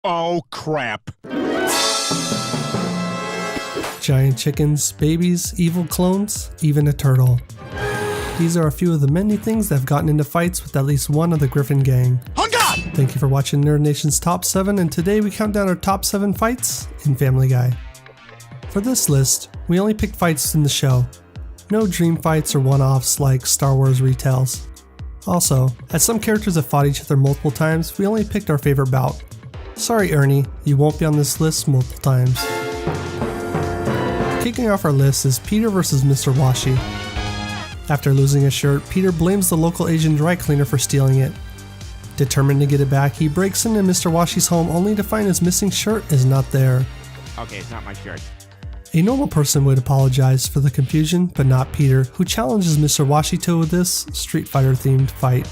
Oh, crap. Giant chickens, babies, evil clones, even a turtle. These are a few of the many things that have gotten into fights with at least one of the Griffin gang. On God! Thank you for watching Nerd Nation's Top 7, and today we count down our top 7 fights in Family Guy. For this list, we only picked fights in the show. No dream fights or one-offs like Star Wars retells. Also, as some characters have fought each other multiple times, we only picked our favorite bout. Sorry Ernie, you won't be on this list multiple times. Kicking off our list is Peter vs. Mr. Washee. After losing a shirt, Peter blames the local Asian dry cleaner for stealing it. Determined to get it back, he breaks into Mr. Washee's home only to find his missing shirt is not there. Okay, it's not my shirt. A normal person would apologize for the confusion, but not Peter, who challenges Mr. Washee to this Street Fighter themed fight.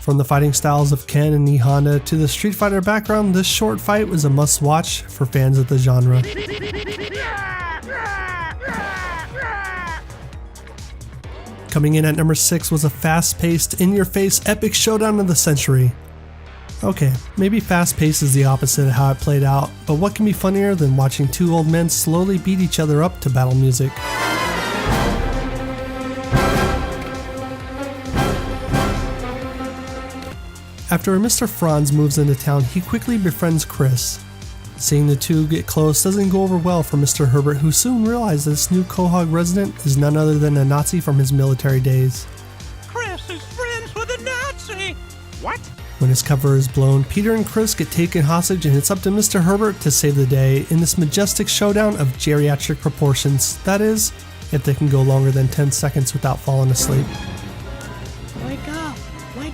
From the fighting styles of Ken and E Honda to the Street Fighter background, this short fight was a must-watch for fans of the genre. Coming in at number 6 was a fast-paced, in-your-face epic showdown of the century. Okay, maybe fast-paced is the opposite of how it played out, but what can be funnier than watching two old men slowly beat each other up to battle music? After Mr. Franz moves into town, he quickly befriends Chris. Seeing the two get close doesn't go over well for Mr. Herbert, who soon realizes this new Quahog resident is none other than a Nazi from his military days. Chris is friends with a Nazi! What? When his cover is blown, Peter and Chris get taken hostage and it's up to Mr. Herbert to save the day in this majestic showdown of geriatric proportions. That is, if they can go longer than 10 seconds without falling asleep. Wake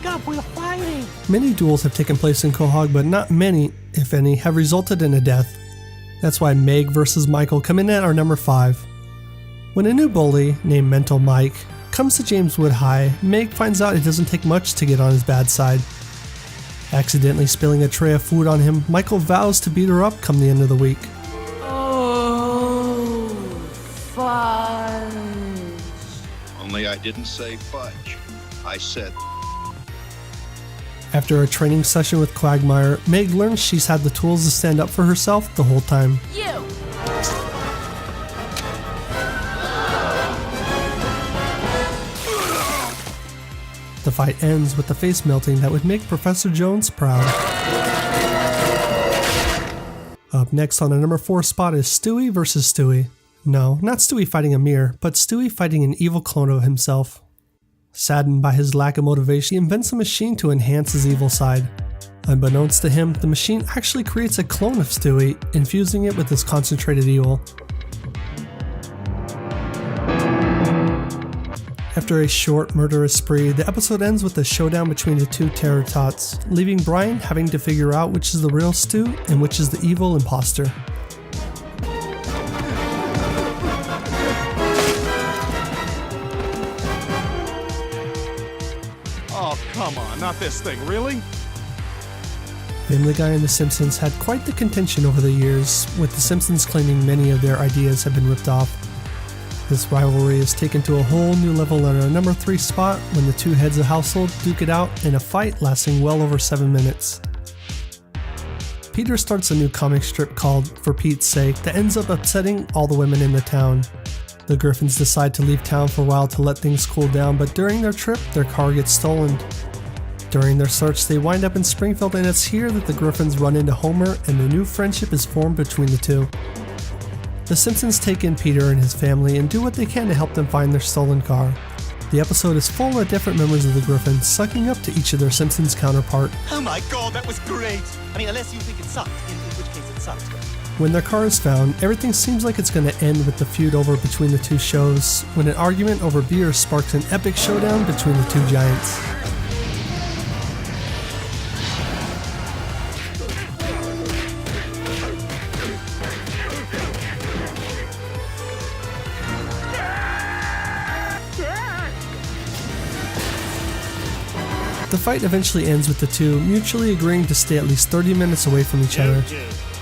up, we're fighting! Many duels have taken place in Quahog, but not many, if any, have resulted in a death. That's why Meg vs. Michael come in at our number 5. When a new bully, named Mental Mike, comes to Jameswood High, Meg finds out it doesn't take much to get on his bad side. Accidentally spilling a tray of food on him, Michael vows to beat her up come the end of the week. Oh, fudge. Only I didn't say fudge. I said... After a training session with Quagmire, Meg learns she's had the tools to stand up for herself the whole time. You. The fight ends with the face melting that would make Professor Jones proud. Up next on the number 4 spot is Stewie vs. Stewie. No, not Stewie fighting a mirror, but Stewie fighting an evil clone of himself. Saddened by his lack of motivation, he invents a machine to enhance his evil side. Unbeknownst to him, the machine actually creates a clone of Stewie, infusing it with his concentrated evil. After a short murderous spree, the episode ends with a showdown between the two terror tots, leaving Brian having to figure out which is the real Stu and which is the evil imposter. Oh, come on, not this thing, really? Family Guy and The Simpsons had quite the contention over the years, with The Simpsons claiming many of their ideas have been ripped off. This rivalry is taken to a whole new level at our number 3 spot when the two heads of household duke it out in a fight lasting well over 7 minutes. Peter starts a new comic strip called For Pete's Sake that ends up upsetting all the women in the town. The Griffins decide to leave town for a while to let things cool down, but during their trip, their car gets stolen. During their search, they wind up in Springfield, and it's here that the Griffins run into Homer and a new friendship is formed between the two. The Simpsons take in Peter and his family and do what they can to help them find their stolen car. The episode is full of different members of the Griffins, sucking up to each of their Simpsons counterpart. Oh my god, that was great! I mean, unless you think it sucked, in which case it sucked. When their car is found, everything seems like it's going to end with the feud over between the two shows, when an argument over beer sparks an epic showdown between the two giants. The fight eventually ends with the two mutually agreeing to stay at least 30 minutes away from each other.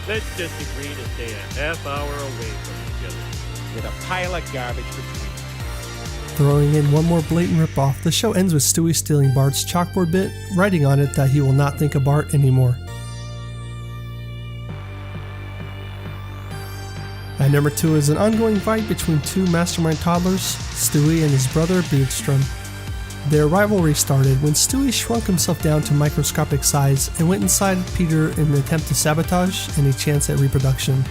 Let's just agree to stay a half hour away from each other with a pile of garbage between us. Throwing in one more blatant ripoff, the show ends with Stewie stealing Bart's chalkboard bit, writing on it that he will not think of Bart anymore. At number 2 is an ongoing fight between two mastermind toddlers, Stewie and his brother Beardstrom. Their rivalry started when Stewie shrunk himself down to microscopic size and went inside Peter in an attempt to sabotage any chance at reproduction.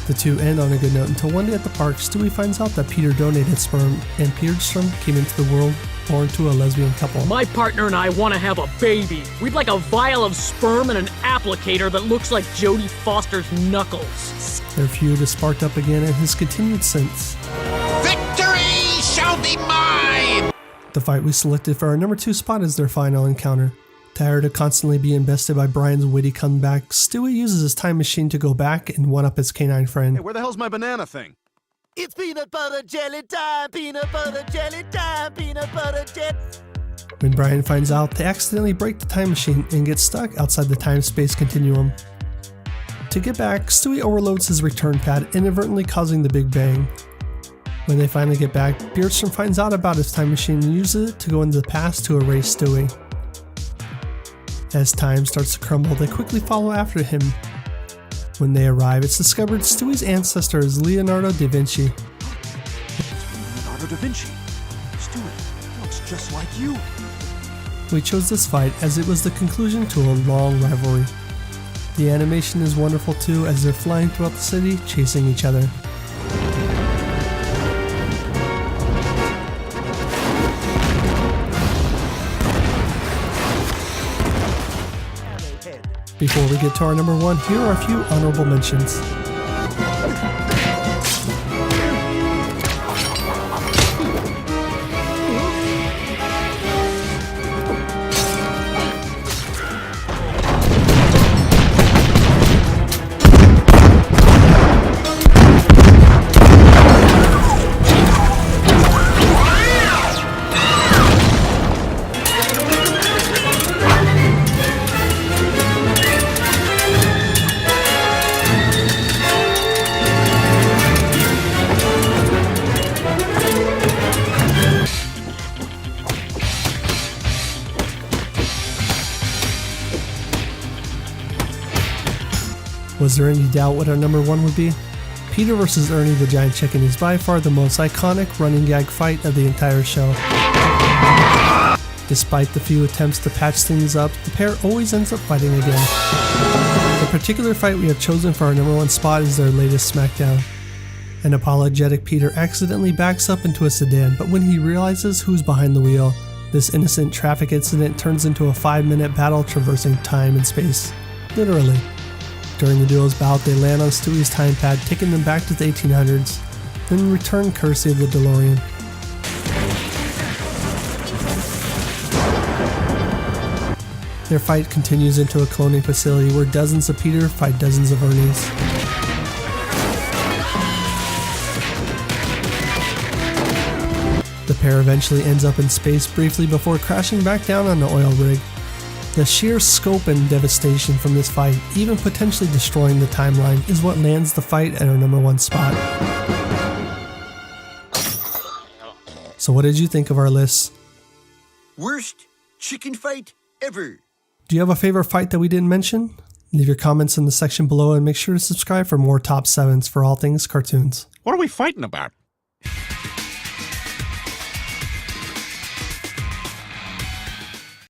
The two end on a good note until one day at the park, Stewie finds out that Peter donated sperm and Beardstrom came into the world born to a lesbian couple. My partner and I want to have a baby. We'd like a vial of sperm and an applicator that looks like Jodie Foster's knuckles. Their feud is sparked up again and has continued since. Victory shall be mine! The fight we selected for our number 2 spot is their final encounter. Tired of constantly being bested by Brian's witty comeback, Stewie uses his time machine to go back and one-up his canine friend. Hey, where the hell's my banana thing? It's peanut butter jelly time, peanut butter jelly time, peanut butter jelly. When Brian finds out, they accidentally break the time machine and get stuck outside the time-space continuum. To get back, Stewie overloads his return pad, inadvertently causing the Big Bang. When they finally get back, Beardstrom finds out about his time machine and uses it to go into the past to erase Stewie. As time starts to crumble, they quickly follow after him. When they arrive, it's discovered Stewie's ancestor is Leonardo da Vinci. Leonardo da Vinci. Stewie, looks just like you. We chose this fight as it was the conclusion to a long rivalry. The animation is wonderful too, as they're flying throughout the city, chasing each other. Before we get to our number 1, here are a few honorable mentions. Was there any doubt what our number 1 would be? Peter vs. Ernie the Giant Chicken is by far the most iconic running gag fight of the entire show. Despite the few attempts to patch things up, the pair always ends up fighting again. The particular fight we have chosen for our number 1 spot is their latest SmackDown. An apologetic Peter accidentally backs up into a sedan, but when he realizes who's behind the wheel, this innocent traffic incident turns into a 5-minute battle traversing time and space. Literally. During the duo's bout, they land on Stewie's time pad, taking them back to the 1800s, then return courtesy of the DeLorean. Their fight continues into a cloning facility where dozens of Peter fight dozens of Ernies. The pair eventually ends up in space briefly before crashing back down on the oil rig. The sheer scope and devastation from this fight, even potentially destroying the timeline, is what lands the fight at our number 1 spot. So what did you think of our list? Worst chicken fight ever. Do you have a favorite fight that we didn't mention? Leave your comments in the section below and make sure to subscribe for more top 7s for all things cartoons. What are we fighting about?